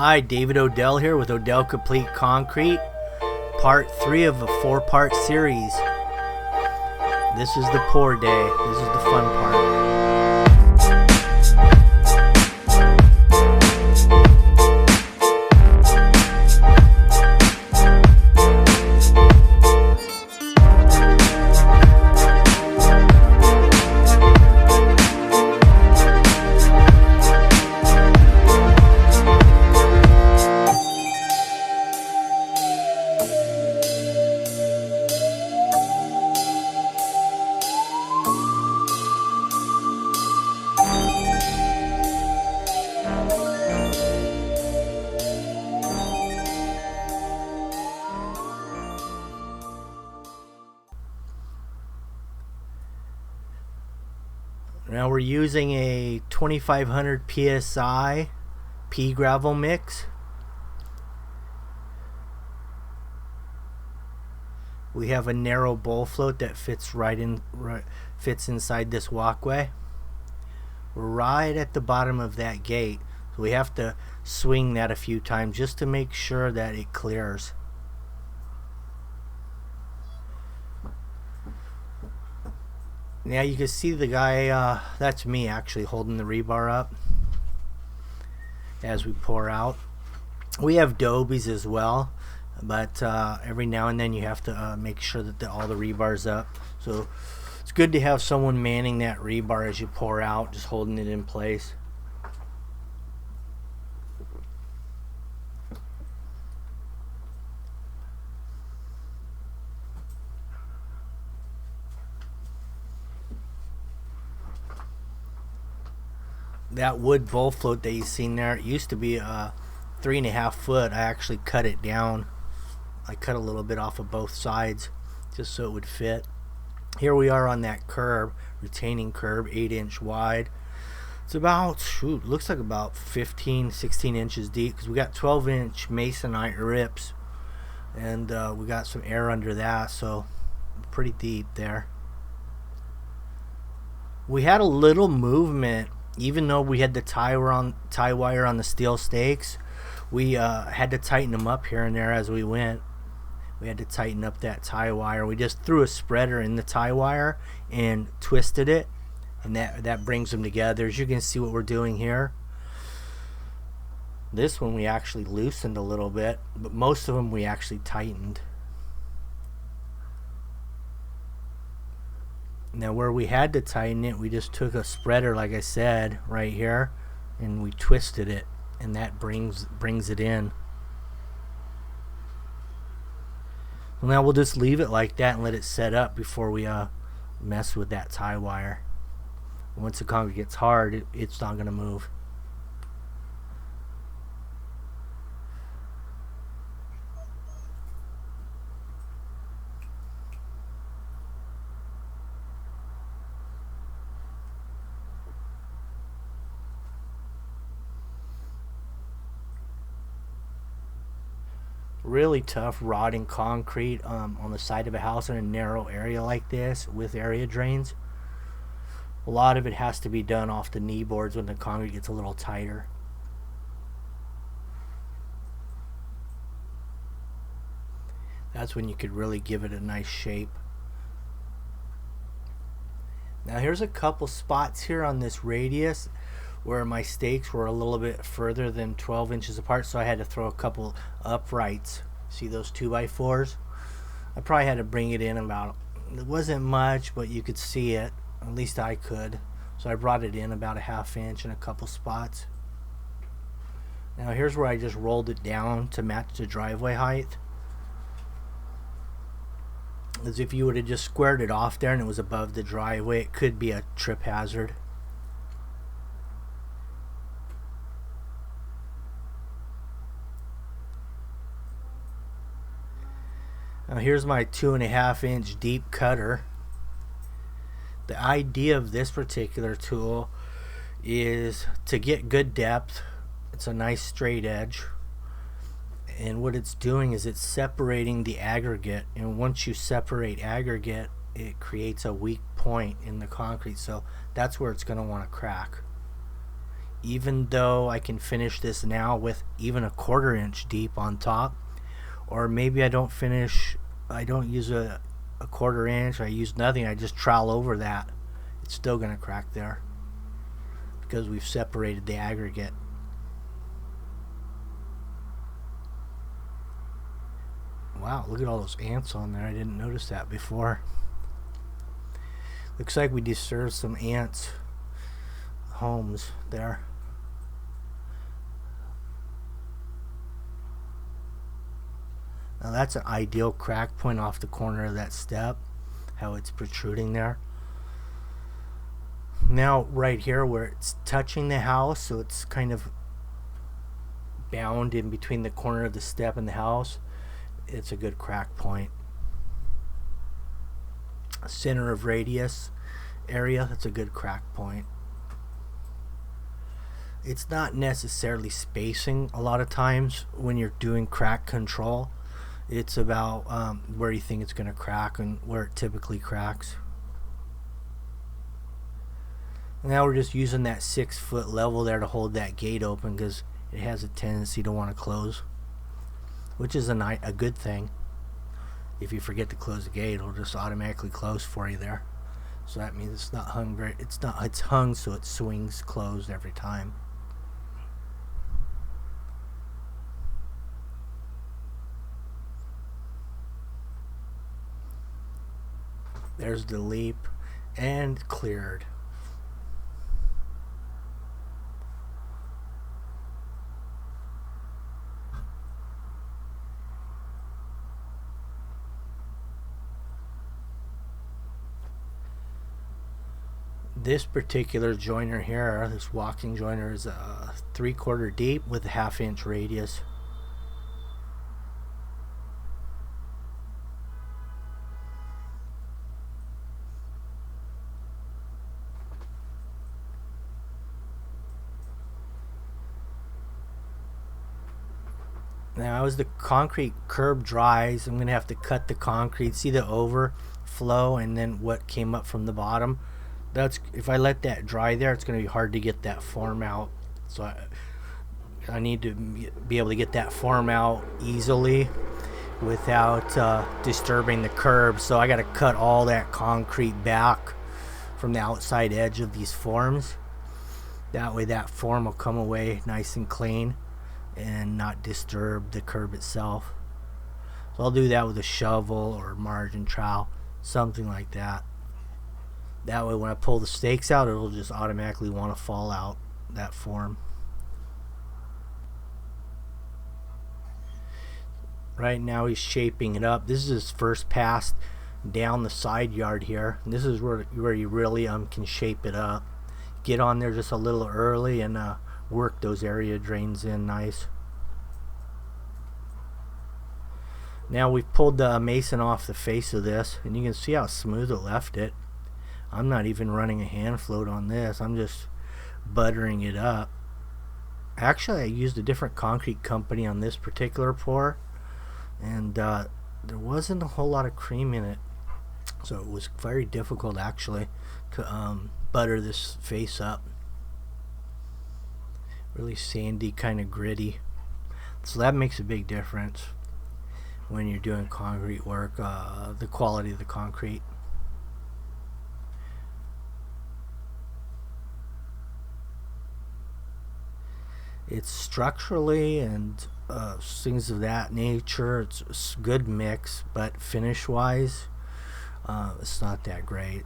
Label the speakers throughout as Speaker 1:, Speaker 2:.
Speaker 1: Hi, David Odell here with Odell Complete Concrete, part 3 of a 4-part series. This is the poor day. This is the fun part. Now we're using a 2500 psi pea gravel mix. We have a narrow bowl float that fits fits inside this walkway. We're right at the bottom of that gate, so we have to swing that a few times just to make sure that it clears. Now you can see the guy, that's me actually holding the rebar up as we pour out. We have dobies as well, but every now and then you have to make sure that all the rebar's up. So it's good to have someone manning that rebar as you pour out, just holding it in place. That wood bowl float that you've seen there, it used to be 3.5 foot. I actually cut it down. I cut a little bit off of both sides just so it would fit. Here we are on that curb, retaining curb, 8-inch wide. It's about, looks like about 15-16 inches deep, because we got 12-inch masonite rips, and we got some air under that, so pretty deep there. We had a little movement. Even though we had the tie wire on the steel stakes, we had to tighten them up here and there as we went. We had to tighten up that tie wire. We just threw a spreader in the tie wire and twisted it, and that brings them together. As you can see what we're doing here. This one we actually loosened a little bit, but most of them we actually tightened. Now where we had to tighten it, we just took a spreader, like I said, right here, and we twisted it, and that brings it in. Well, now we'll just leave it like that and let it set up before we mess with that tie wire. Once the concrete gets hard, it's not going to move. Really tough rotting concrete on the side of a house in a narrow area like this with area drains. A lot of it has to be done off the knee boards when the concrete gets a little tighter. That's when you could really give it a nice shape. Now here's a couple spots here on this radius where my stakes were a little bit further than 12 inches apart, so I had to throw a couple uprights. See those 2x4s? I probably had to bring it in about, it wasn't much, but you could see it. At least I could. So I brought it in about a 1/2 inch in a couple spots. Now here's where I just rolled it down to match the driveway height. As if you would have just squared it off there and it was above the driveway, it could be a trip hazard. Now here's my 2.5 inch deep cutter. The idea of this particular tool is to get good depth. It's a nice straight edge, and what it's doing is it's separating the aggregate, and once you separate aggregate, it creates a weak point in the concrete, so that's where it's going to want to crack. even though I can finish this now with even a 1/4 inch deep on top, or maybe I don't use a 1/4 inch, I use nothing, I just trowel over that, it's still going to crack there because we've separated the aggregate. Wow, look at all those ants on there. I didn't notice that before. Looks like we disturbed some ants' homes there. Now that's an ideal crack point off the corner of that step, how it's protruding there. Now right here where it's touching the house, so it's kind of bound in between the corner of the step and the house, it's a good crack point. Center of radius area, that's a good crack point. It's not necessarily spacing a lot of times when you're doing crack control. It's about where you think it's going to crack and where it typically cracks. Now we're just using that 6-foot level there to hold that gate open because it has a tendency to want to close, which is a good thing. If you forget to close the gate, it'll just automatically close for you there. So that means it's not hung it's hung so it swings closed every time. There's the leap and cleared. This particular joiner here, this walking joiner, is a 3/4 deep with a 1/2 inch radius. Now as the concrete curb dries, I'm going to have to cut the concrete. See the overflow and then what came up from the bottom? That's, if I let that dry there, it's going to be hard to get that form out. So I need to be able to get that form out easily without disturbing the curb. So I got to cut all that concrete back from the outside edge of these forms. That way that form will come away nice and clean and not disturb the curb itself. So I'll do that with a shovel or margin trowel, something like that. That way when I pull the stakes out, it'll just automatically want to fall out, that form. Right now he's shaping it up. This is his first pass down the side yard here. And this is where you really can shape it up. Get on there just a little early and work those area drains in nice. Now we've pulled the mason off the face of this, and you can see how smooth it left it. I'm not even running a hand float on this. I'm just buttering it up. Actually, I used a different concrete company on this particular pour, and there wasn't a whole lot of cream in it, so it was very difficult actually to butter this face up. Really sandy, kind of gritty. So that makes a big difference when you're doing concrete work, the quality of the concrete. It's structurally and things of that nature, it's a good mix, but finish wise it's not that great.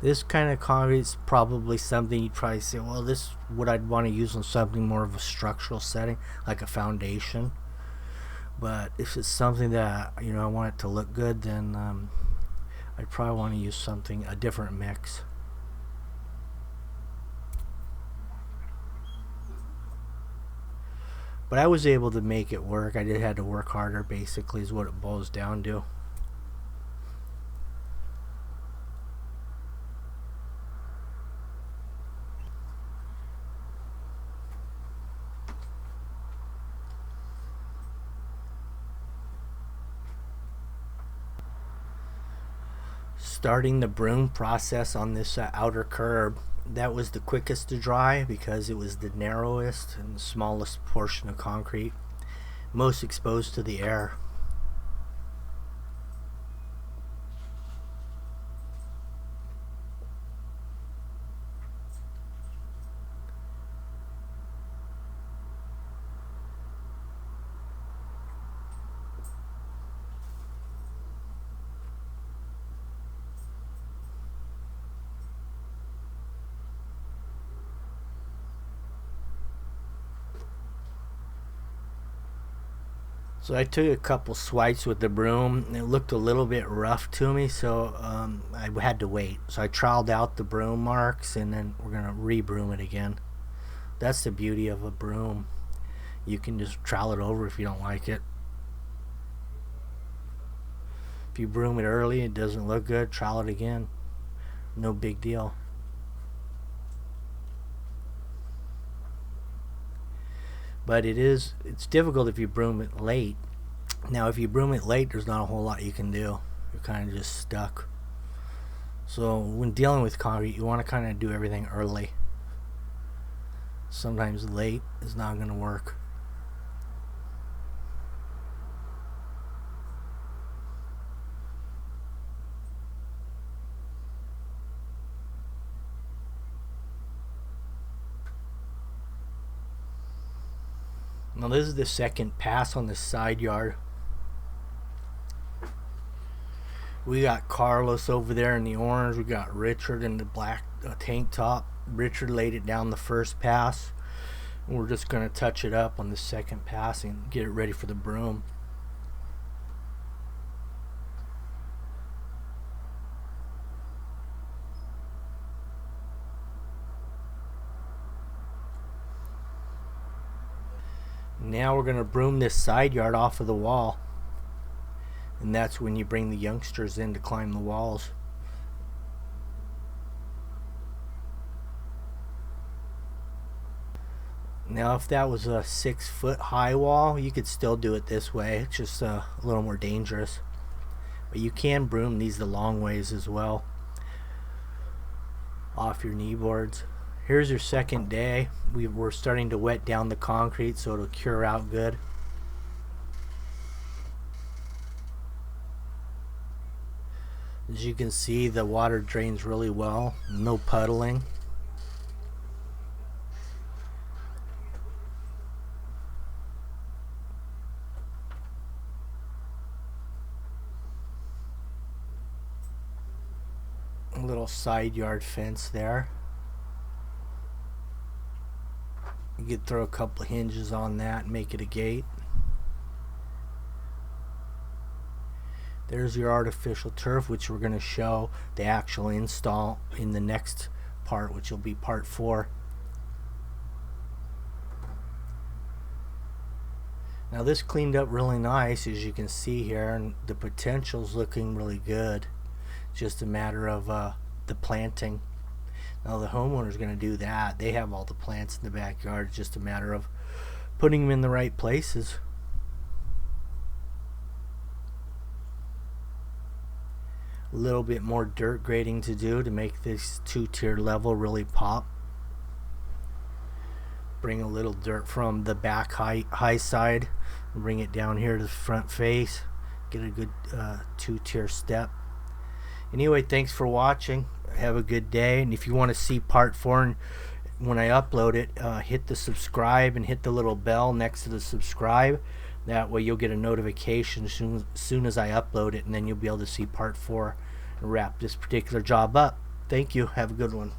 Speaker 1: This kind of concrete is probably something you'd probably say, well, this what I'd want to use on something more of a structural setting, like a foundation. But if it's something that I want it to look good, then I'd probably want to use a different mix. But I was able to make it work. I just had to work harder, basically, is what it boils down to. Starting the broom process on this outer curb, that was the quickest to dry because it was the narrowest and the smallest portion of concrete, most exposed to the air. So I took a couple swipes with the broom. It looked a little bit rough to me, so I had to wait. So I troweled out the broom marks, and then we're gonna re-broom it again. That's the beauty of a broom. You can just trowel it over if you don't like it. If you broom it early, it doesn't look good, trowel it again. No big deal. But it's difficult if you broom it late. Now if you broom it late, there's not a whole lot you can do. You're kind of just stuck. So when dealing with concrete, you want to kind of do everything early. Sometimes late is not going to work. Now this is the second pass on the side yard. We got Carlos over there in the orange. We got Richard in the black tank top. Richard laid it down the first pass. And we're just going to touch it up on the second pass and get it ready for the broom. Now we're going to broom this side yard off of the wall, and that's when you bring the youngsters in to climb the walls. Now if that was a 6-foot high wall, you could still do it this way. It's just a little more dangerous, but you can broom these the long ways as well off your knee boards. Here's your second day. We're starting to wet down the concrete so it'll cure out good. As you can see, the water drains really well. No puddling. A little side yard fence there. You could throw a couple of hinges on that and make it a gate. There's your artificial turf, which we're going to show the actual install in the next part, which will be part 4. Now this cleaned up really nice, as you can see here, and the potential's looking really good. It's just a matter of the planting. Now the homeowner's going to do that. They have all the plants in the backyard. It's just a matter of putting them in the right places. A little bit more dirt grading to do to make this 2-tier level really pop. Bring a little dirt from the back high side and bring it down here to the front face. Get a good 2-tier step. Anyway, thanks for watching. Have a good day, and if you want to see part 4 when I upload it, hit the subscribe and hit the little bell next to the subscribe. That way you'll get a notification as soon as I upload it, and then you'll be able to see part 4 and wrap this particular job up. Thank you. Have a good one.